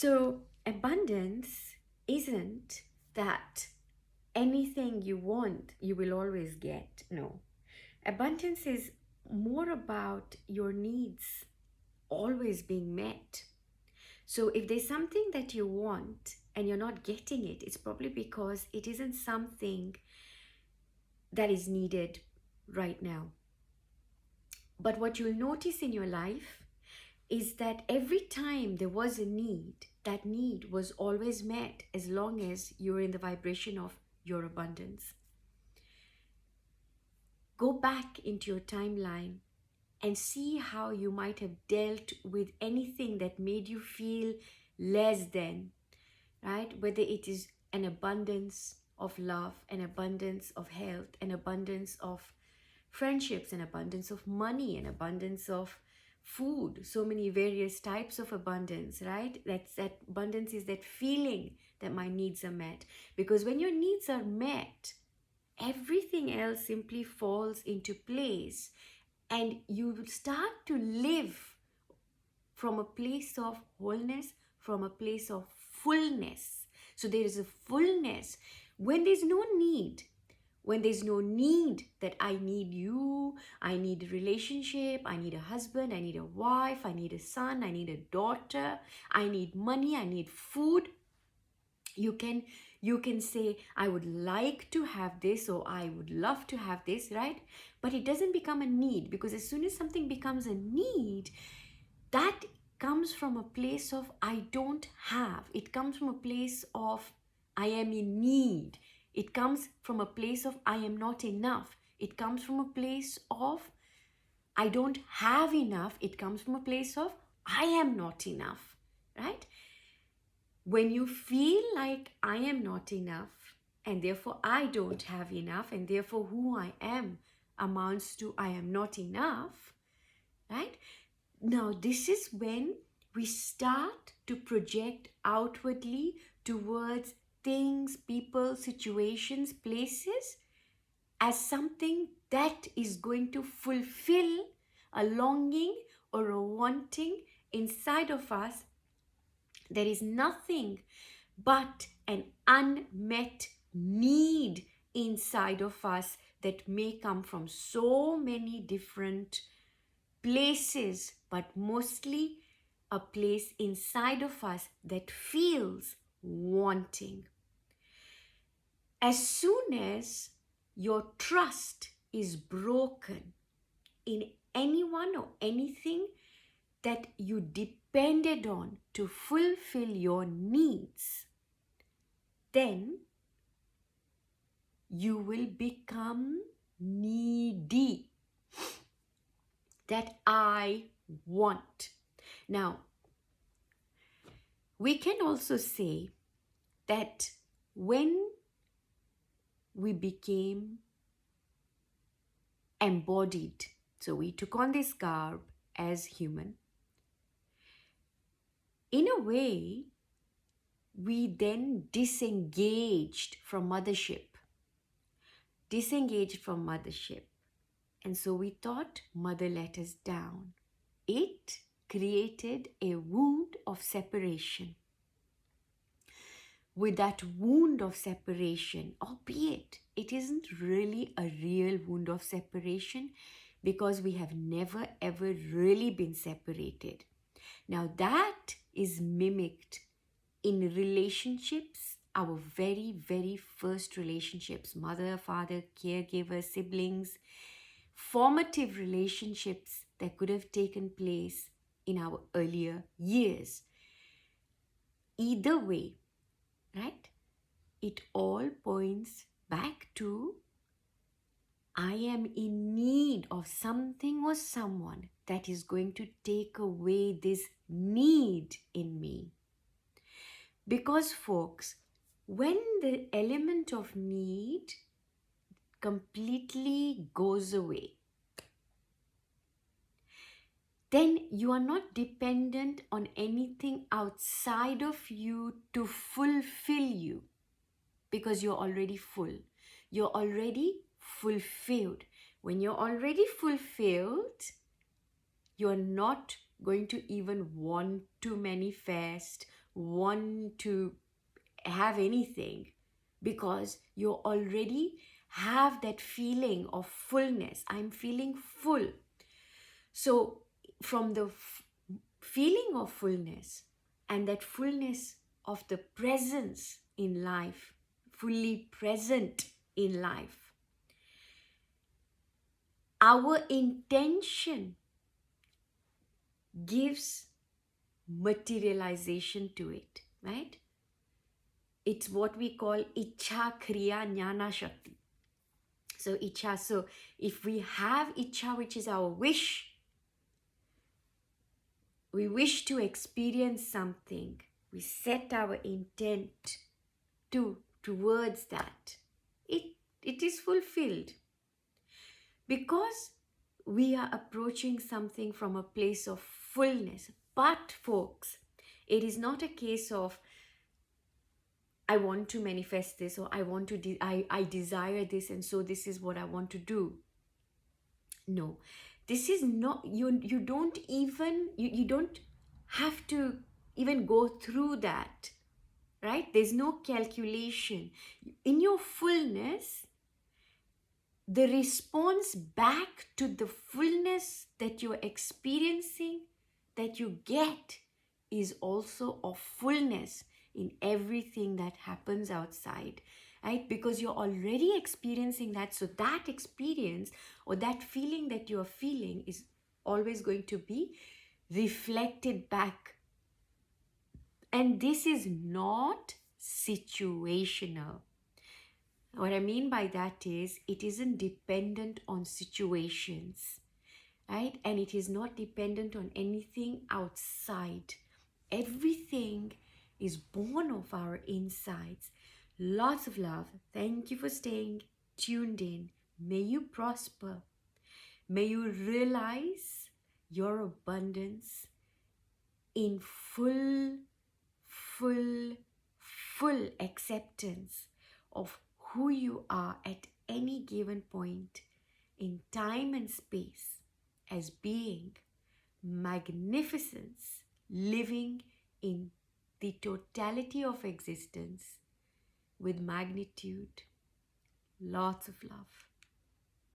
So, abundance isn't that anything you want, you will always get. No. Abundance is more about your needs always being met. So, if there's something that you want and you're not getting it, it's probably because it isn't something that is needed right now. But what you'll notice in your life is that every time there was a need, that need was always met as long as you're in the vibration of your abundance. Go back into your timeline and see how you might have dealt with anything that made you feel less than, right? Whether it is an abundance of love, an abundance of health, an abundance of friendships, an abundance of money, an abundance of food, so many various types of abundance, right? That abundance is that feeling that my needs are met. Because when your needs are met, everything else simply falls into place and you will start to live from a place of wholeness, from a place of fullness. So there is a fullness when there's no need. When there's no need that I need you, I need a relationship, I need a husband, I need a wife, I need a son, I need a daughter, I need money, I need food. You can say, I would like to have this, or I would love to have this, right? But it doesn't become a need, because as soon as something becomes a need, that comes from a place of I don't have. It comes from a place of I am in need. It comes from a place of I am not enough. It comes from a place of I don't have enough. It comes from a place of I am not enough, right? When you feel like I am not enough and therefore I don't have enough and therefore who I am amounts to I am not enough, right? Now, this is when we start to project outwardly towards things, people, situations, places as something that is going to fulfill a longing or a wanting inside of us. There is nothing but an unmet need inside of us that may come from so many different places, but mostly a place inside of us that feels wanting. As soon as your trust is broken in anyone or anything that you depended on to fulfill your needs, then you will become needy. That I want. Now, we can also say that when we became embodied, so we took on this garb as human, in a way, we then disengaged from mothership. And so we thought mother let us down. It created a wound of separation. With that wound of separation, albeit it isn't really a real wound of separation because we have never ever really been separated. Now that is mimicked in relationships, our very, very first relationships, mother, father, caregiver, siblings, formative relationships that could have taken place in our earlier years. Either way, right? It all points back to I am in need of something or someone that is going to take away this need in me. Because, folks, when the element of need completely goes away, then you are not dependent on anything outside of you to fulfill you, because you're already full. You're already fulfilled. When you're already fulfilled, you're not going to even want to manifest, want to have anything, because you already have that feeling of fullness. I'm feeling full. So from the feeling of fullness and that fullness of the presence in life, fully present in life, our intention gives materialization to it, right? It's what we call Ichha Kriya Jnana Shakti. So Ichha, so if we have Ichha, which is our wish, we wish to experience something, we set our intent towards that, it is fulfilled. Because we are approaching something from a place of fullness. But folks, it is not a case of I want to manifest this, or I want to I desire this, and so this is what I want to do. No, this is not, you don't even, you don't have to even go through that, right? There's no calculation. In your fullness, the response back to the fullness that you're experiencing, that you get, is also of fullness in everything that happens outside, right? Because you're already experiencing that. So that experience or that feeling that you're feeling is always going to be reflected back. And this is not situational. What I mean by that is, it isn't dependent on situations, right? And it is not dependent on anything outside. Everything is born of our insides. Lots of love. Thank you for staying tuned in. May you prosper. May you realize your abundance in full acceptance of who you are at any given point in time and space, as being magnificence, living in the totality of existence with magnitude. Lots of love.